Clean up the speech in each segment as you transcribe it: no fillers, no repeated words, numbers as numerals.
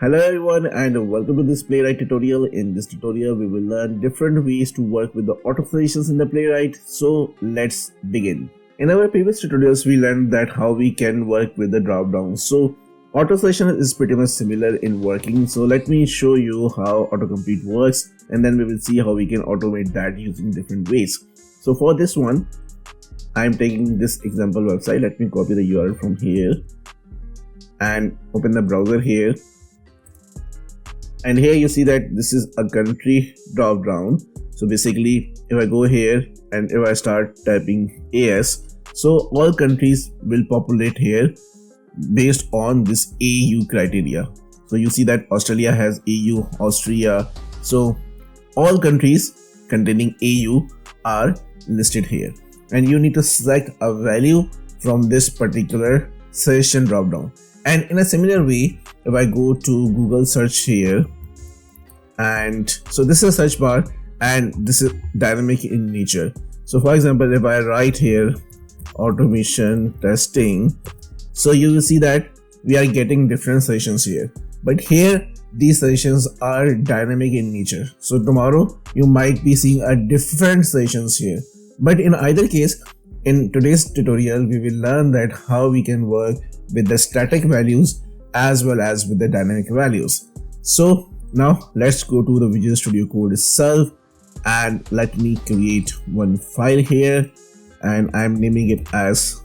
Hello everyone and welcome to this Playwright tutorial. In this tutorial we will learn different ways to work with the auto-suggestions in the Playwright. So let's begin. In our previous tutorials we learned that how we can work with the drop-down. So auto-suggestion is pretty much similar in working. So let me show you how autocomplete works and then we will see how we can automate that using different ways. So for this one I am taking this example website. Let me copy the URL from here and open the browser here. And here you see that this is a country drop down. So basically if I go here and if I start typing AS, so all countries will populate here based on this AU criteria. So you see that Australia has AU, Austria. So all countries containing AU are listed here. And you need to select a value from this particular suggestion drop down. And in a similar way, if I go to Google search here, and so this is a search bar and this is dynamic in nature. So for example, if I write here automation testing, so you will see that we are getting different suggestions here, but here these suggestions are dynamic in nature. So tomorrow you might be seeing a different suggestions here, but in either case, in today's tutorial we will learn that how we can work with the static values as well as with the dynamic values. So now let's go to the Visual Studio Code itself and let me create one file here, and I'm naming it as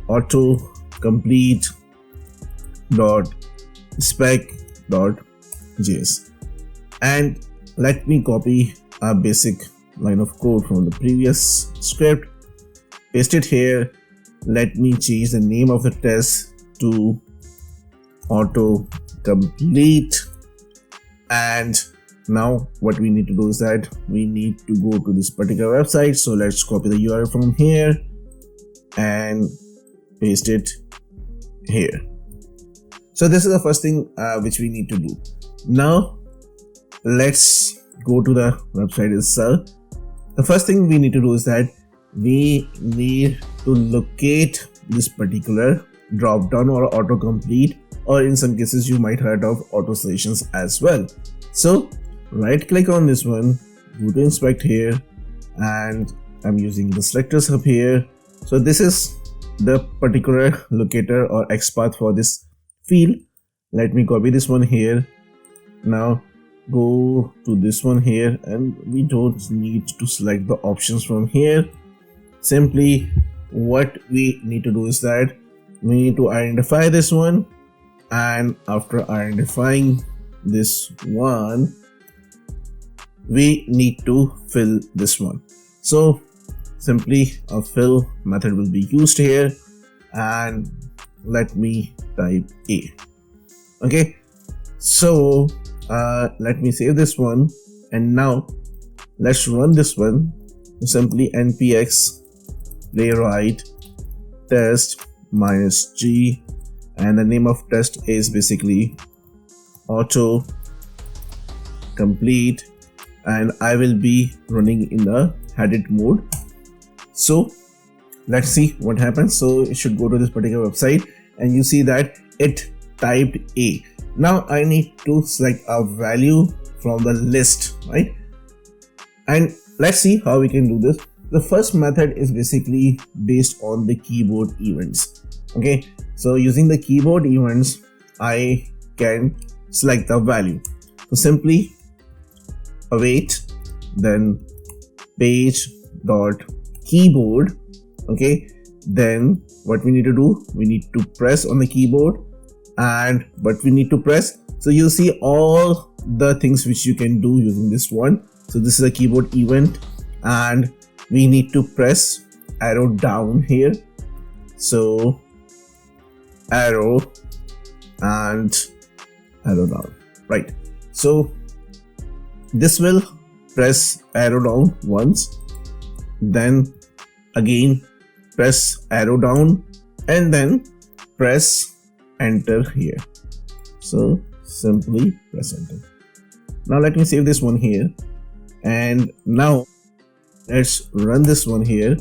autocomplete.spec.js, and let me copy a basic line of code from the previous script, paste it here. Let me change the name of the test to autocomplete. And now what we need to do is that we need to go to this particular website. So let's copy the URL from here and paste it here. So this is the first thing which we need to do. Now let's go to the website itself. The first thing we need to do is that we need to locate this particular drop down or autocomplete, or in some cases you might heard of auto suggestions as well. So right click on this one, go to inspect here, and I'm using the selectors up here. So this is the particular locator or XPath for this field. Let me copy this one here. Now go to this one here, and we don't need to select the options from here. Simply what we need to do is that we need to identify this one, and after identifying this one we need to fill this one. So simply a fill method will be used here, and let me type A. Okay, so let me save this one, and now let's run this one. Simply npx playwright test -g, and the name of test is basically auto complete, and I will be running in the headed mode. So let's see what happens. So it should go to this particular website, and you see that it typed A. Now I need to select a value from the list, right? And let's see how we can do this. The first method is basically based on the keyboard events. Okay, so using the keyboard events I can select the value. So simply await, then page.keyboard. Okay, then what we need to do, we need to press on the keyboard, and what we need to press, so you see all the things which you can do using this one. So this is a keyboard event, and we need to press arrow down here. So arrow and arrow down, right? So this will press arrow down once, then again press arrow down, and then press enter here. So simply press enter. Now let me save this one here, and now let's run this one here.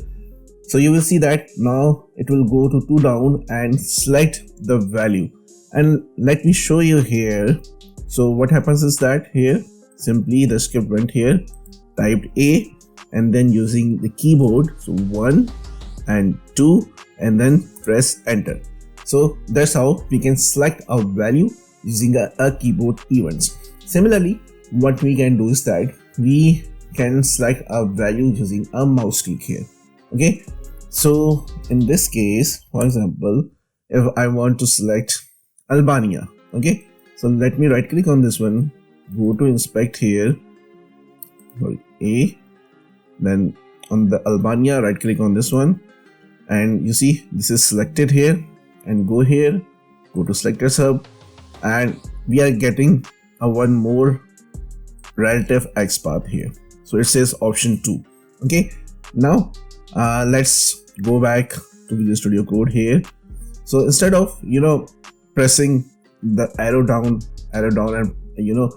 So you will see that now it will go to 2 down and select the value. And let me show you here So what happens is that here simply the script went here, typed A, and then using the keyboard, so 1 and 2, and then press enter. So that's how we can select a value using a keyboard events. Similarly, what we can do is that we can select a value using a mouse click here. Okay, so in this case, for example, if I want to select Albania, okay, so let me right click on this one, go to inspect here, A, then on the Albania right click on this one, and you see this is selected here, and go here, go to selector sub, and we are getting a one more relative XPath here. So it says option 2. Okay, now let's go back to Visual Studio Code here. So instead of pressing the arrow down and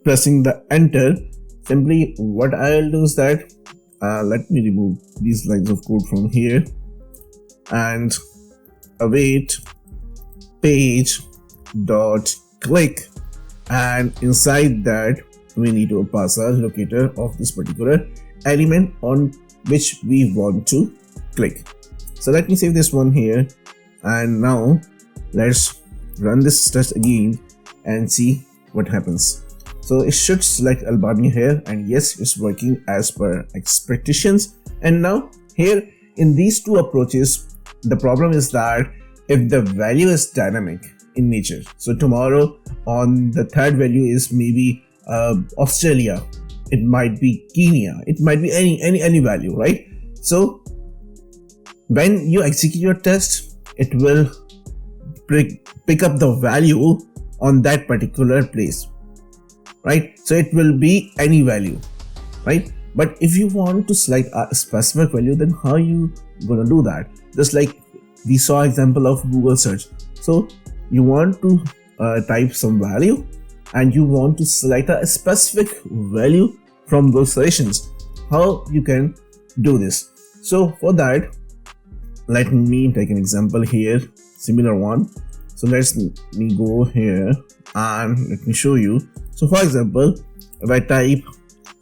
pressing the enter, simply what I'll do is that let me remove these lines of code from here and await page dot click, and inside that we need to pass a locator of this particular element on which we want to click. So let me save this one here, and now let's run this test again and see what happens. So it should select Albania here, and yes, it's working as per expectations. And now here in these two approaches, the problem is that if the value is dynamic in nature, so tomorrow on the third value is maybe Australia, it might be Kenya, it might be any value, right? So when you execute your test, it will pick up the value on that particular place, right? So it will be any value, right? But if you want to select a specific value, then how you gonna do that? Just like we saw example of Google search. So you want to type some value and you want to select a specific value from those sessions. How you can do this? So for that, let me take an example here, similar one. So let me go here and let me show you. So for example, if I type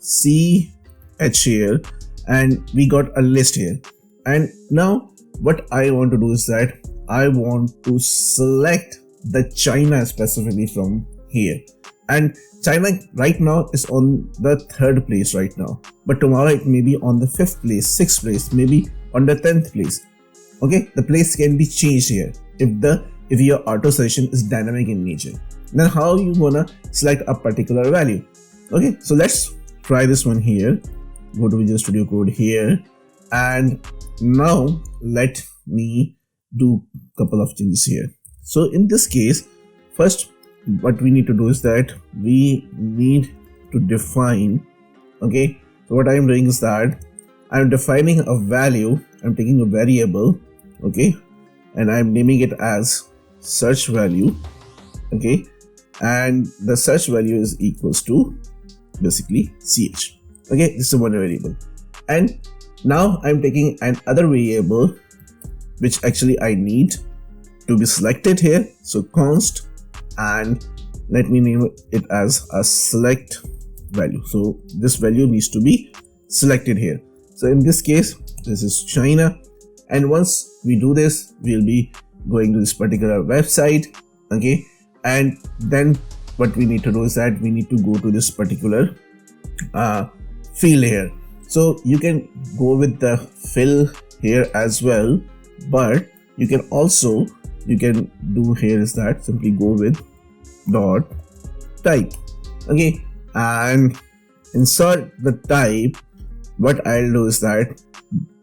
CH here, and we got a list here, and now what I want to do is that I want to select the China specifically from here, and China right now is on the third place right now, but tomorrow it may be on the 5th place, 6th place, maybe on the 10th place. Okay, the place can be changed here if your auto session is dynamic in nature. Then how you gonna select a particular value? Okay, so let's try this one here. Go to Visual Studio Code here, and now let me do a couple of changes here. So in this case, first what we need to do is that we need to define, okay, so what I'm doing is that I'm defining a value, I'm taking a variable, okay, and I'm naming it as search value, okay, and the search value is equals to basically ch. Okay, this is one variable, and now I'm taking another variable which actually I need to be selected here. So const, and let me name it as a select value. So this value needs to be selected here. So in this case, this is China, and once we do this, we'll be going to this particular website, okay, and then what we need to do is that we need to go to this particular field here. So you can go with the fill here as well, but you can do here is that simply go with dot type, okay, and insert the type. What I'll do is that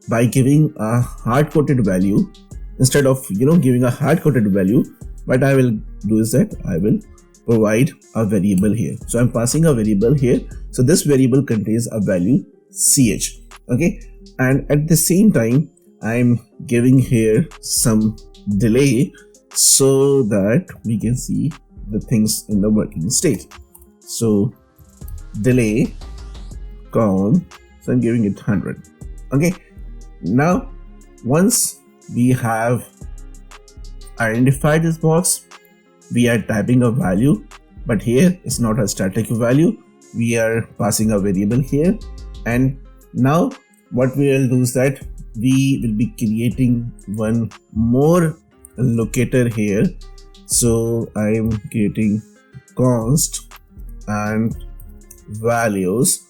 by giving a hard-coded value, instead of giving a hard-coded value, what I will do is that I will provide a variable here. So I'm passing a variable here. So this variable contains a value ch, okay, and at the same time I'm giving here some delay so that we can see the things in the working state. So delay count, so I'm giving it 100. Okay, now once we have identified this box, we are typing a value, but here it's not a static value. We are passing a variable here, and now what we will do is that we will be creating one more locator here. So I am creating const and values,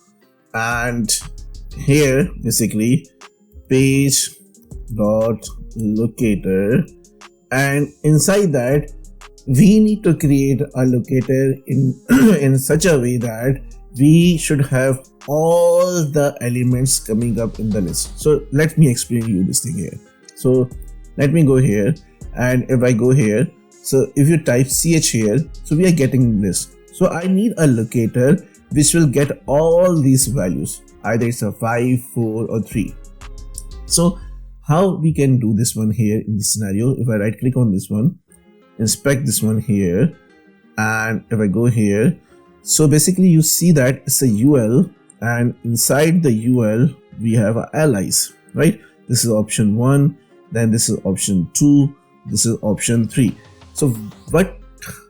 and here basically page dot locator, and inside that we need to create a locator in in such a way that we should have all the elements coming up in the list. So let me explain you this thing here. So let me go here, and if I go here, so if you type ch here, so we are getting list. So I need a locator which will get all these values, either it's a 5, 4 or 3. So how we can do this one here in this scenario? If I right click on this one, inspect this one here, and if I go here, so basically you see that it's a UL, and inside the UL we have allies, right? This is option 1, then this is option 2, this is option 3. So what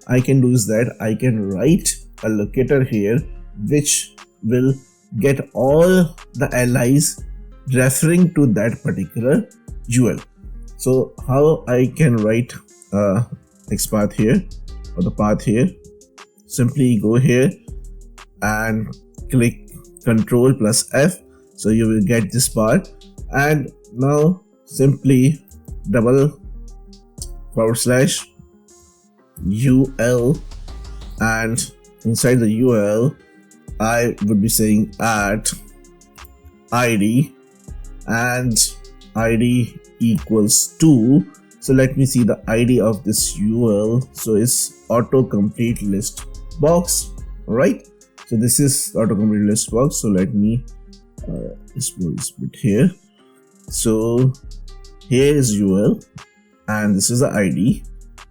I can do is that I can write a locator here which will get all the allies referring to that particular UL. So how I can write next path here, or the path here? Simply go here and click Ctrl plus F, so you will get this part, and now simply double / UL, and inside the UL I would be saying at ID, and ID equals 2. So let me see the ID of this UL. So it's autocomplete list box, right? So this is autocomplete list box. So let me just move this bit here. So here is UL, and this is the ID.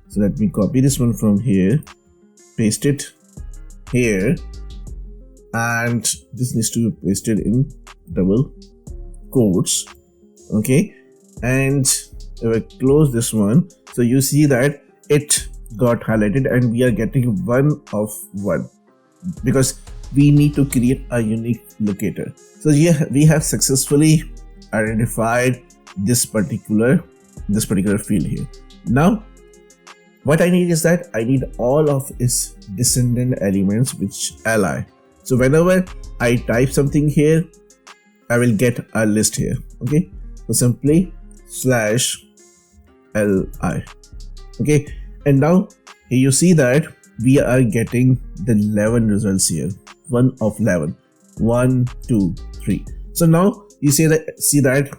So let me copy this one from here, paste it here, and this needs to be pasted in double quotes. Okay, and if I close this one, so you see that it got highlighted and we are getting 1 of 1 because we need to create a unique locator. So yeah, we have successfully identified this particular field here. Now what I need is that I need all of its descendant elements which ally. So whenever I type something here, I will get a list here. Okay, so simply /li. Okay, and now here you see that we are getting the 11 results here, 1 of 11, 1, 2, 3. So now you see that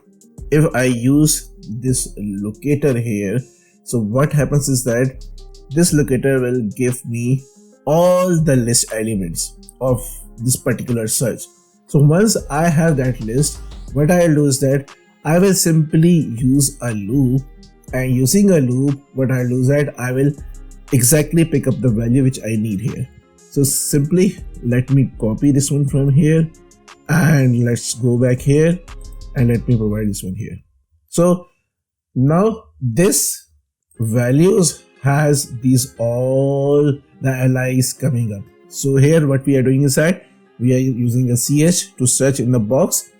if I use this locator here, so what happens is that this locator will give me all the list elements of this particular search. So once I have that list, what I'll do is that I will simply use a loop, and using a loop, what I'll do is that I will exactly pick up the value which I need here. So simply let me copy this one from here, and let's go back here, and let me provide this one here. So now this values has these all the allies coming up. So here what we are doing is that we are using a ch to search in the box,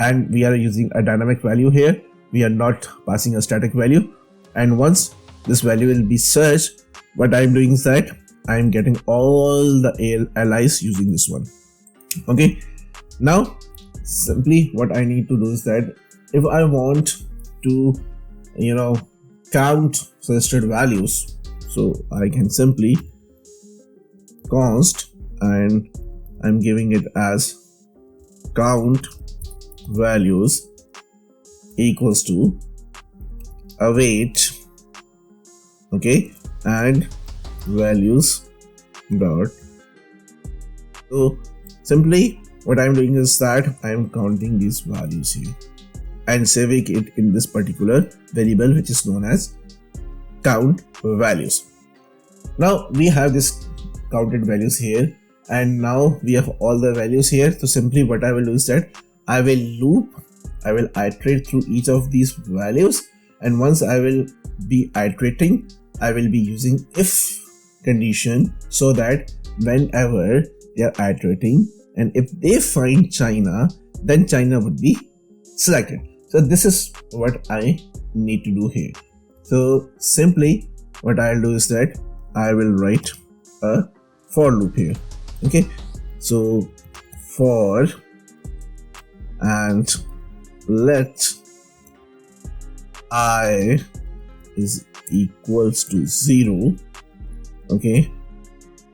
and we are using a dynamic value here. We are not passing a static value, and once this value will be searched, what I am doing is that I am getting all the allies using this one. Okay, now simply what I need to do is that if I want to count suggested values, so I can simply const, and I'm giving it as count values equals to await, okay, and values dot. So simply what I'm doing is that I'm counting these values here and saving it in this particular variable which is known as count values. Now we have this counted values here, and now we have all the values here. So simply what I will do is that I will iterate through each of these values, and once I will be iterating, I will be using if condition so that whenever they are iterating and if they find China, then China would be selected. So this is what I need to do here. So simply what I'll do is that I will write a for loop here. Okay, so for and let I is equals to 0. Okay,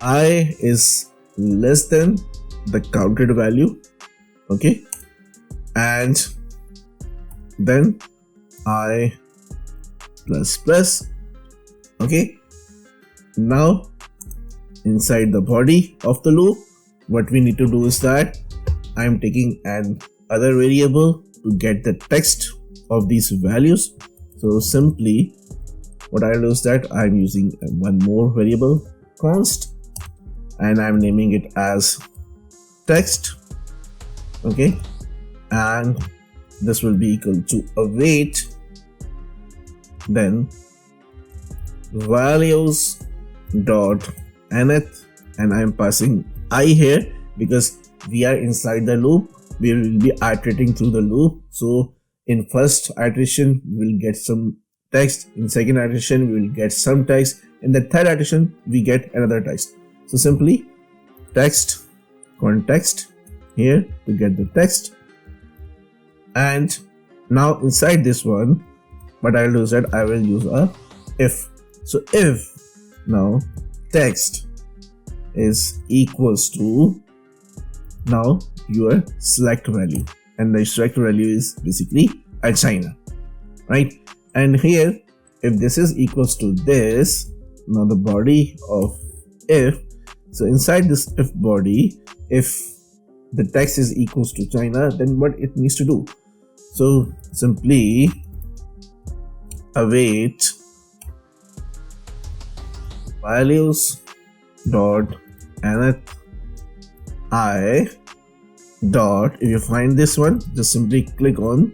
I is less than the counted value. Okay, and then I plus plus. Okay, now inside the body of the loop, what we need to do is that I am taking an other variable to get the text of these values. So simply what I'll do is that I'm using one more variable, const, and I'm naming it as text. Okay, and this will be equal to await then values dot nth, and I'm passing I here because we are inside the loop. We will be iterating through the loop. So in first iteration we will get some text, in second iteration we will get some text, in the third iteration we get another text. So simply text context here to get the text, and now inside this one what I will do is that I will use a if. So if now text is equals to now your select value, and the select value is basically a China, right? And here if this is equals to this, now the body of if, so inside this if body, if the text is equals to China, then what it needs to do? So simply await values dot nth I dot, if you find this one, just simply click on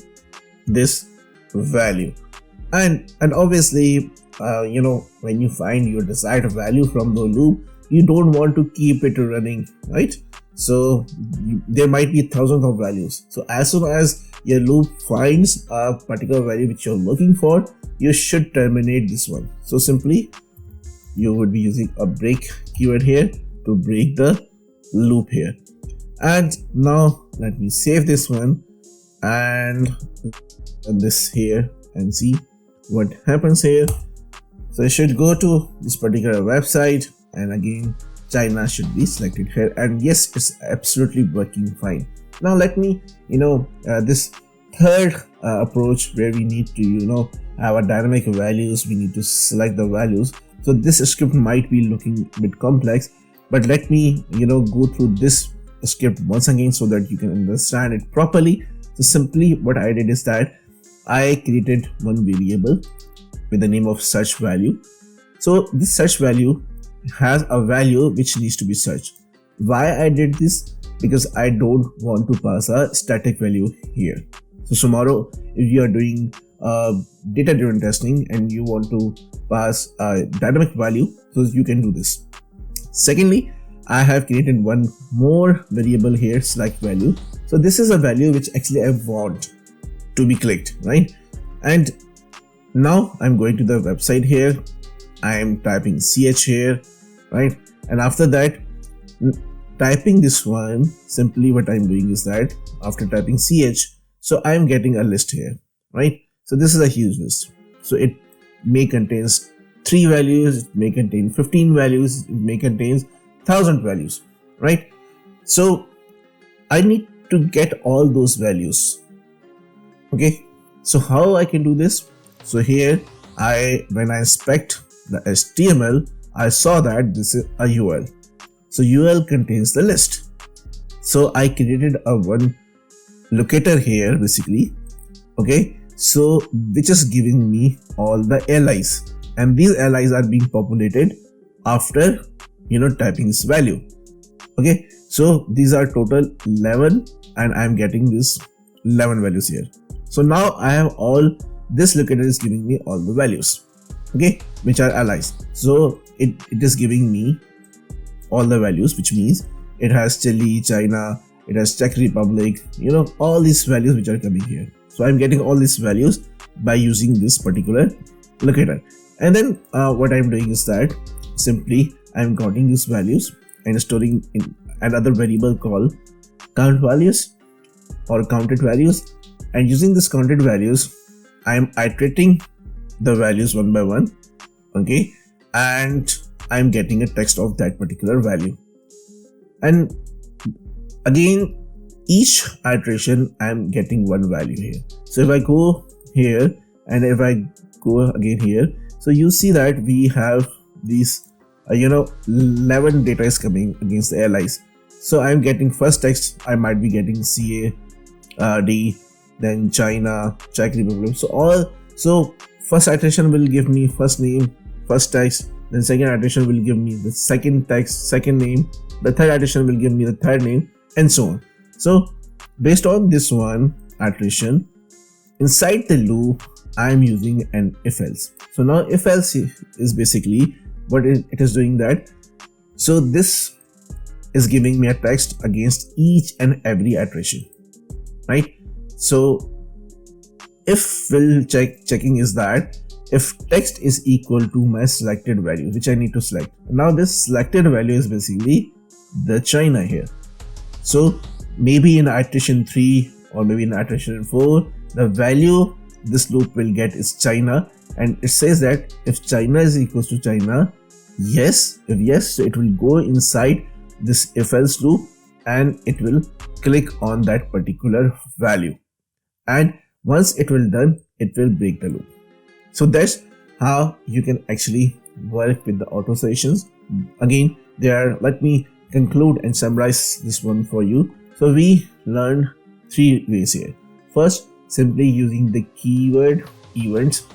this value, and obviously when you find your desired value from the loop, you don't want to keep it running, right? So there might be thousands of values. So as soon as your loop finds a particular value which you're looking for, you should terminate this one. So simply you would be using a break keyword here to break the loop here. And now let me save this one and this here and see what happens here. So I should go to this particular website, and again China should be selected here, and yes, it's absolutely working fine. Now let me this third approach where we need to have a dynamic values, we need to select the values. So this script might be looking a bit complex, but let me go through this script once again so that you can understand it properly. So simply what I did is that I created one variable with the name of search value. So this search value has a value which needs to be searched. Why I did this? Because I don't want to pass a static value here. So tomorrow if you are doing data driven testing and you want to pass a dynamic value, so you can do this. Secondly, I have created one more variable here, select value. So this is a value which actually I want to be clicked, right? And now I'm going to the website here, I am typing ch here, right? And after that, typing this one, simply what I'm doing is that after typing ch, so I'm getting a list here, right? So this is a huge list. So it may contains 3 values, it may contain 15 values, it may contain 1000 values, right? So I need to get all those values. Okay, so how I can do this? So here when I inspect the HTML, I saw that this is a UL. So UL contains the list. So I created a one locator here basically, okay, so which is giving me all the LIs, and these LIs are being populated after typing this value. Okay, so these are total 11 and I'm getting this 11 values here. So now I have all this locator is giving me all the values, okay, which are LIs. So it is giving me all the values, which means it has Chile, China, it has Czech Republic, all these values which are coming here. So I'm getting all these values by using this particular locator. And then what I'm doing is that simply I'm counting these values and storing in another variable called count values or counted values. And using this counted values, I'm iterating the values one by one, okay, and I'm getting a text of that particular value. And again, each iteration I'm getting one value here. So if I go here and if I go again here, so you see that we have these 11 data is coming against the allies. So I'm getting first text, I might be getting CAD, then China, Czech Republic. So first iteration will give me first name, first text, then second iteration will give me the second text, second name, the third iteration will give me the third name, and so on. So based on this one iteration, inside the loop I am using an if else. So now if else is basically what it is doing that. So this is giving me a text against each and every iteration, right? So if will checking is that if text is equal to my selected value, which I need to select. Now this selected value is basically the China here. So maybe in iteration 3 or maybe in iteration 4, the value this loop will get is China, and it says that if China is equals to China, yes, if yes, so it will go inside this if else loop and it will click on that particular value, and once it will done, it will break the loop. So that's how you can actually work with the auto suggestions. Again, let me conclude and summarize this one for you. So we learned 3 ways here. First, simply using the keyword events,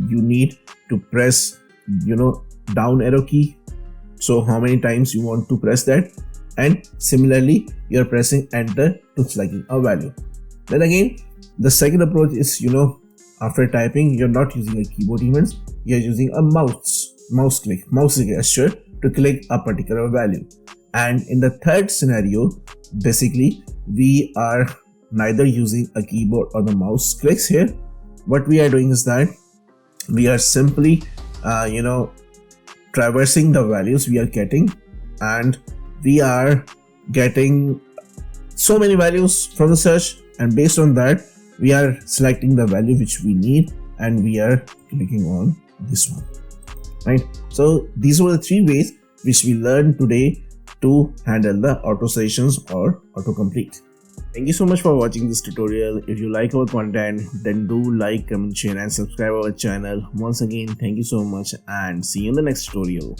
you need to press down arrow key, so how many times you want to press that, and similarly you're pressing enter to selecting a value. Then again, the second approach is after typing, you're not using a keyboard events, you're using a mouse gesture to click a particular value. And in the third scenario, basically we are neither using a keyboard or the mouse clicks here. What we are doing is that we are simply traversing the values we are getting, and we are getting so many values from the search, and based on that we are selecting the value which we need and we are clicking on this one, right? So these were the 3 ways which we learned today to handle the auto suggestions or autocomplete. Thank you so much for watching this tutorial. If you like our content, then do like, comment, share and subscribe our channel. Once again, thank you so much and see you in the next tutorial.